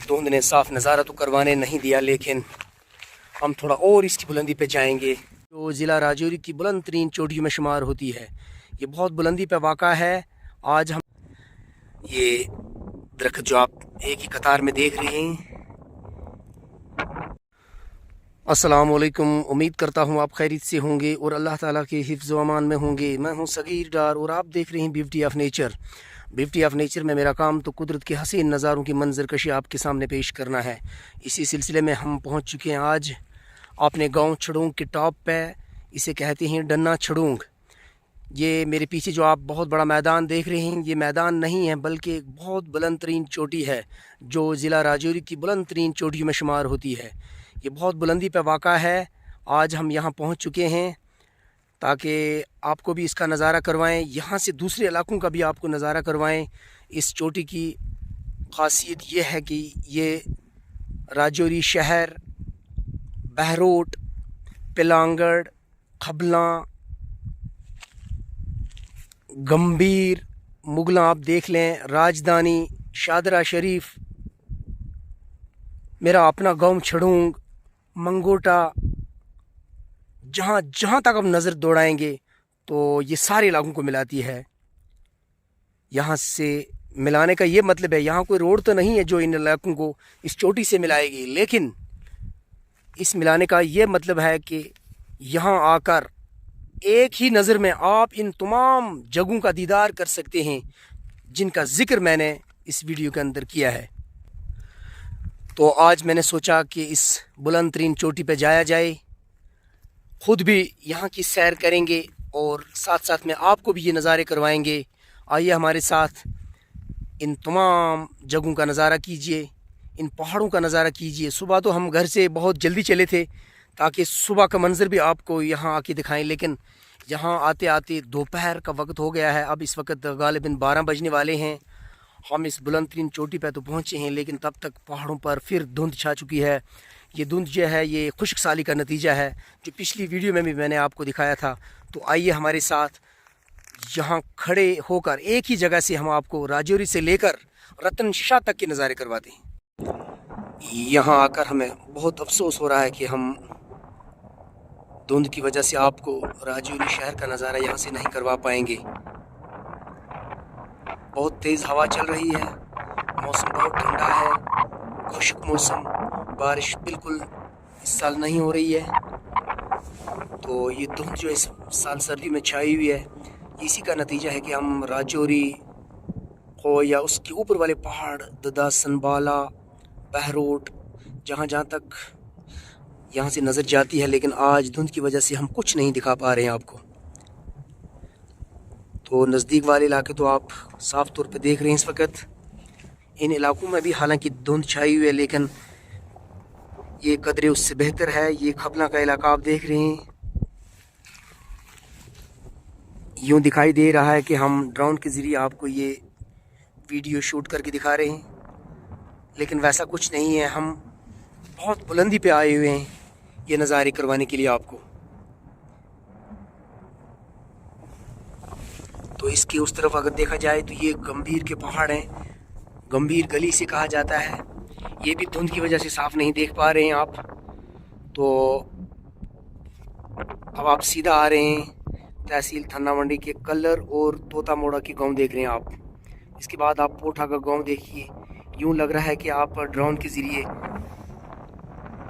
धुंध ने साफ नज़ारा तो करवाने नहीं दिया, लेकिन हम थोड़ा और इसकी बुलंदी पे जाएंगे जो ज़िला राजौरी की बुलंद तरीन चोटियों में शुमार होती है। ये बहुत बुलंदी पे वाक़ा है। आज हम ये दरख्त जो आप एक ही कतार में देख रहे हैं। अस्सलाम वालेकुम, उम्मीद करता हूँ आप खैरियत से होंगे और अल्लाह ताला के हिफ्ज़ व अमान में होंगे। मैं हूँ सगीर डार और आप देख रहे हैं beauty of nature. Beauty of nature में मेरा काम तो कुदरत के हसीन नज़ारों की मंजर कशी आपके सामने पेश करना है। इसी सिलसिले में हम पहुँच चुके हैं आज अपने गाँव छड़ूंग के टॉप पे। इसे कहते हैं डन्ना छड़ूंग। ये मेरे पीछे जो आप बहुत बड़ा मैदान देख रहे हैं, ये मैदान नहीं है बल्कि एक बहुत बुलंद तरीन चोटी है जो ज़िला राजौरी की बुलंद तरीन चोटियों में शुमार होती है। ये बहुत बुलंदी पे वाक़ा है। आज हम यहाँ पहुँच चुके हैं ताकि आपको भी इसका नज़ारा करवाएं, यहाँ से दूसरे इलाकों का भी आपको नज़ारा करवाएं। इस चोटी की ख़ासियत ये है कि ये राजौरी शहर, बहरोट, पिलांगड़, खबला, गंभीर, मुगला आप देख लें, राजधानी, शादरा शरीफ, मेरा अपना गांव छड़ूंग, मंगोटा, जहाँ जहाँ तक आप नज़र दौड़ाएंगे तो ये सारे इलाकों को मिलाती है। यहाँ से मिलाने का ये मतलब है, यहाँ कोई रोड तो नहीं है जो इन इलाकों को इस चोटी से मिलाएगी, लेकिन इस मिलाने का ये मतलब है कि यहाँ आकर एक ही नज़र में आप इन तमाम जगहों का दीदार कर सकते हैं जिनका ज़िक्र मैंने इस वीडियो के अंदर किया है। तो आज मैंने सोचा कि इस बुलंद तरीन चोटी पे जाया जाए, ख़ुद भी यहाँ की सैर करेंगे और साथ साथ में आपको भी ये नज़ारे करवाएंगे। आइए हमारे साथ इन तमाम जगहों का नज़ारा कीजिए, इन पहाड़ों का नज़ारा कीजिए। सुबह तो हम घर से बहुत जल्दी चले थे ताकि सुबह का मंज़र भी आपको यहाँ आके दिखाएं, लेकिन यहाँ आते आते दोपहर का वक्त हो गया है। अब इस वक्त गालिबन 12 बजने वाले हैं। हम इस बुलंद तरीन चोटी पर तो पहुँचे हैं, लेकिन तब तक पहाड़ों पर फिर धुंध छा चुकी है। ये धुंध जो है ये खुश्क साली का नतीजा है जो पिछली वीडियो में भी मैंने आपको दिखाया था। तो आइए हमारे साथ यहाँ खड़े होकर एक ही जगह से हम आपको राजौरी से लेकर रतन शाह तक के नज़ारे करवाते हैं। यहाँ आकर हमें बहुत अफसोस हो रहा है कि हम धुंध की वजह से आपको राजौरी शहर का नज़ारा यहाँ से नहीं करवा पाएंगे। बहुत तेज़ हवा चल रही है, मौसम बहुत ठंडा है, खुश्क मौसम, बारिश बिल्कुल इस साल नहीं हो रही है। तो ये धुंध जो इस साल सर्दी में छाई हुई है, इसी का नतीजा है कि हम राजौरी को या उसके ऊपर वाले पहाड़ ददा, सनबाला, बहरोट, जहाँ जहाँ तक यहाँ से नज़र जाती है, लेकिन आज धुंध की वजह से हम कुछ नहीं दिखा पा रहे हैं आपको। तो नज़दीक वाले इलाके तो आप साफ़ तौर पे देख रहे हैं इस वक्त। इन इलाकों में भी हालांकि धुंध छाई हुई है, लेकिन ये कदरे उससे बेहतर है। ये खबला का इलाका आप देख रहे हैं, यूँ दिखाई दे रहा है कि हम ड्रोन के ज़रिए आपको ये वीडियो शूट करके दिखा रहे हैं, लेकिन वैसा कुछ नहीं है। हम बहुत बुलंदी पे आए हुए हैं ये नज़ारे करवाने के लिए आपको। तो इसके उस तरफ अगर देखा जाए तो ये गंभीर के पहाड़ हैं, गंभीर गली से कहा जाता है। ये भी धुंध की वजह से साफ नहीं देख पा रहे हैं आप। तो अब आप सीधा आ रहे हैं तहसील थन्ना मंडी के कलर और तोता मोड़ा के गांव देख रहे हैं आप। इसके बाद आप पोठा का गांव देखिए। यूँ लग रहा है कि आप ड्रोन के ज़रिए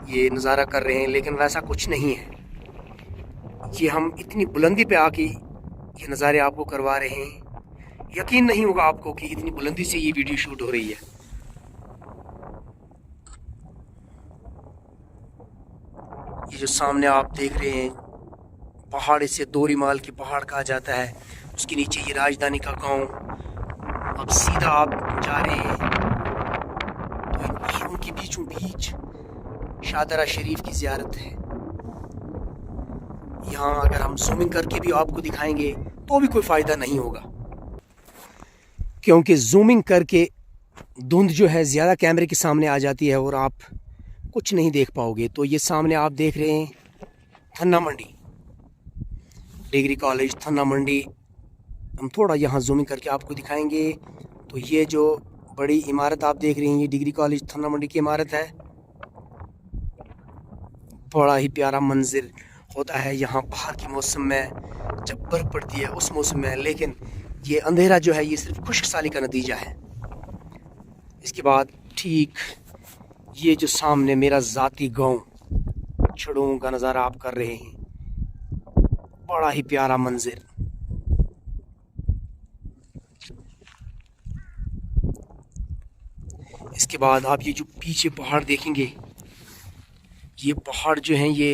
ये नज़ारा कर रहे हैं, लेकिन वैसा कुछ नहीं है। ये हम इतनी बुलंदी पे आके ये नज़ारे आपको करवा रहे हैं, यकीन नहीं होगा आपको कि इतनी बुलंदी से ये वीडियो शूट हो रही है। ये जो सामने आप देख रहे हैं पहाड़, इसे दोरीमाल के पहाड़ कहा जाता है। उसके नीचे ये राजधानी का गांव। अब सीधा आप जा रहे हैं तो इन पहाड़ों के बीचों बीच शादरा शरीफ की ज़ियारत है। यहाँ अगर हम जूमिंग करके भी आपको दिखाएंगे तो भी कोई फ़ायदा नहीं होगा, क्योंकि जूमिंग करके धुंध जो है ज़्यादा कैमरे के सामने आ जाती है और आप कुछ नहीं देख पाओगे। तो ये सामने आप देख रहे हैं थन्ना मंडी, डिग्री कॉलेज थन्ना मंडी। हम थोड़ा यहाँ जूमिंग करके आपको दिखाएंगे। तो ये जो बड़ी इमारत आप देख रही हैं, ये डिग्री कॉलेज थाना मंडी की इमारत है। बड़ा ही प्यारा मंजिर होता है यहाँ बाहर के मौसम में, जब बर्फ पड़ती है उस मौसम में। लेकिन ये अंधेरा जो है ये सिर्फ खुश्क साली का नतीजा है। इसके बाद ठीक ये जो सामने मेरा ज़ाती गांव छड़ों का नज़ारा आप कर रहे हैं, बड़ा ही प्यारा मंजिर। इसके बाद आप ये जो पीछे पहाड़ देखेंगे, ये पहाड़ जो हैं ये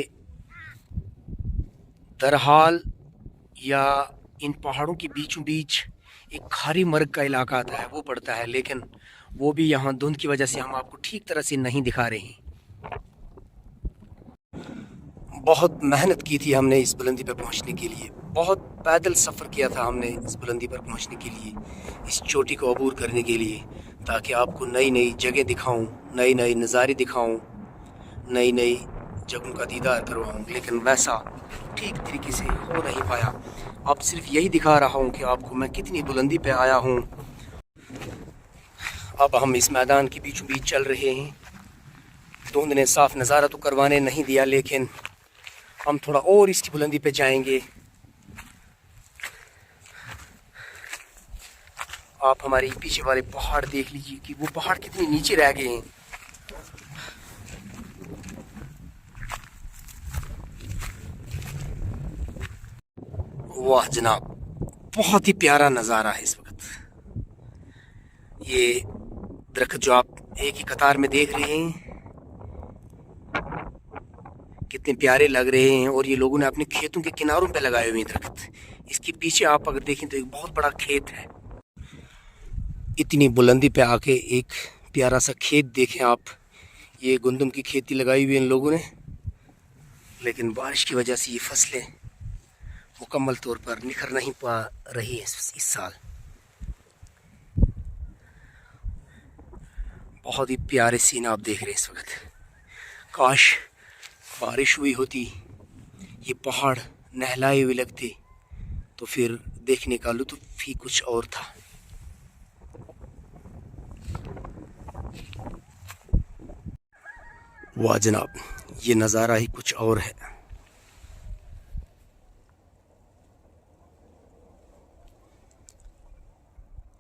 दरहाल या इन पहाड़ों के बीचों बीच एक खारी मर्ग का इलाका आता है, वो पड़ता है। लेकिन वो भी यहाँ धुंध की वजह से हम आपको ठीक तरह से नहीं दिखा रहे हैं। बहुत मेहनत की थी हमने इस बुलंदी पर पहुँचने के लिए, बहुत पैदल सफ़र किया था हमने इस बुलंदी पर पहुँचने के लिए, इस चोटी को अबूर करने के लिए, ताकि आपको नई नई जगह दिखाऊं, नई नई नज़ारे दिखाऊं, नई नई जगहों का दीदार करवाऊं। लेकिन वैसा ठीक तरीके से हो नहीं पाया। अब सिर्फ यही दिखा रहा हूं कि आपको मैं कितनी बुलंदी पे आया हूं। अब हम इस मैदान के बीचों बीच चल रहे हैं। धुंध ने साफ नज़ारा तो करवाने नहीं दिया, लेकिन हम थोड़ा और इसकी बुलंदी पे जाएंगे। आप हमारे पीछे वाले पहाड़ देख लीजिए कि वो पहाड़ कितने नीचे रह गए हैं। वाह जनाब, बहुत ही प्यारा नज़ारा है इस वक्त। ये दरख्त जो आप एक ही कतार में देख रहे हैं कितने प्यारे लग रहे हैं, और ये लोगों ने अपने खेतों के किनारों पे लगाए हुए हैं दरख्त। इसके पीछे आप अगर देखें तो एक बहुत बड़ा खेत है। इतनी बुलंदी पे आके एक प्यारा सा खेत देखें आप। ये गंदम की खेती लगाई हुई है इन लोगों ने, लेकिन बारिश की वजह से ये फसलें मुकम्मल तौर पर निखर नहीं पा रही है इस साल। बहुत ही प्यारे सीन आप देख रहे हैं इस वक्त। काश बारिश हुई होती, ये पहाड़ नहलाए हुए लगते, तो फिर देखने का लुत्फ ही कुछ और था। वाह जनाब, ये नज़ारा ही कुछ और है।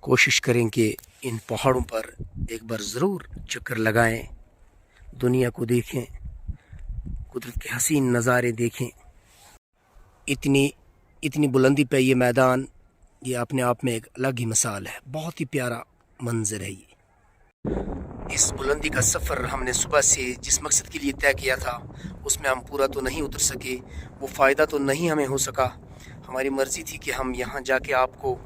कोशिश करें कि इन पहाड़ों पर एक बार ज़रूर चक्कर लगाएं, दुनिया को देखें, कुदरत के हसीन नज़ारे देखें। इतनी बुलंदी पे ये मैदान, ये अपने आप में एक अलग ही मिसाल है। बहुत ही प्यारा मंजर है ये। इस बुलंदी का सफ़र हमने सुबह से जिस मकसद के लिए तय किया था उसमें हम पूरा तो नहीं उतर सके, वो फ़ायदा तो नहीं हमें हो सका। हमारी मर्ज़ी थी कि हम यहाँ जाके आपको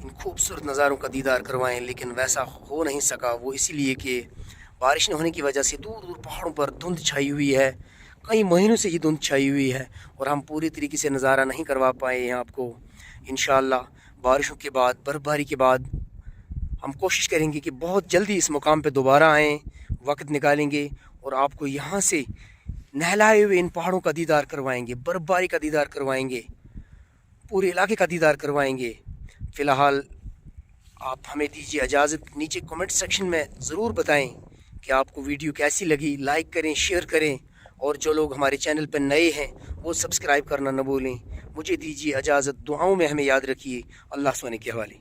इन खूबसूरत नज़ारों का दीदार करवाएं, लेकिन वैसा हो नहीं सका। वो इसीलिए कि बारिश न होने की वजह से दूर दूर पहाड़ों पर धुंध छाई हुई है, कई महीनों से ये धुंध छाई हुई है, और हम पूरी तरीके से नज़ारा नहीं करवा पाए हैं आपको। इंशाअल्लाह बारिशों के बाद, बर्फ़बारी के बाद हम कोशिश करेंगे कि बहुत जल्दी इस मुकाम पे दोबारा आएँ, वक्त निकालेंगे और आपको यहाँ से नहलाए हुए इन पहाड़ों का दीदार करवाएंगे, बर्फ़बारी का दीदार करवाएंगे, पूरे इलाके का दीदार करवाएंगे। फ़िलहाल आप हमें दीजिए इजाज़त। नीचे कमेंट सेक्शन में ज़रूर बताएं कि आपको वीडियो कैसी लगी। लाइक करें, शेयर करें, और जो लोग हमारे चैनल पर नए हैं वो सब्सक्राइब करना न भूलें। मुझे दीजिए इजाज़त, दुआओं में हमें याद रखिए। अल्लाह सुबहान के हवाले।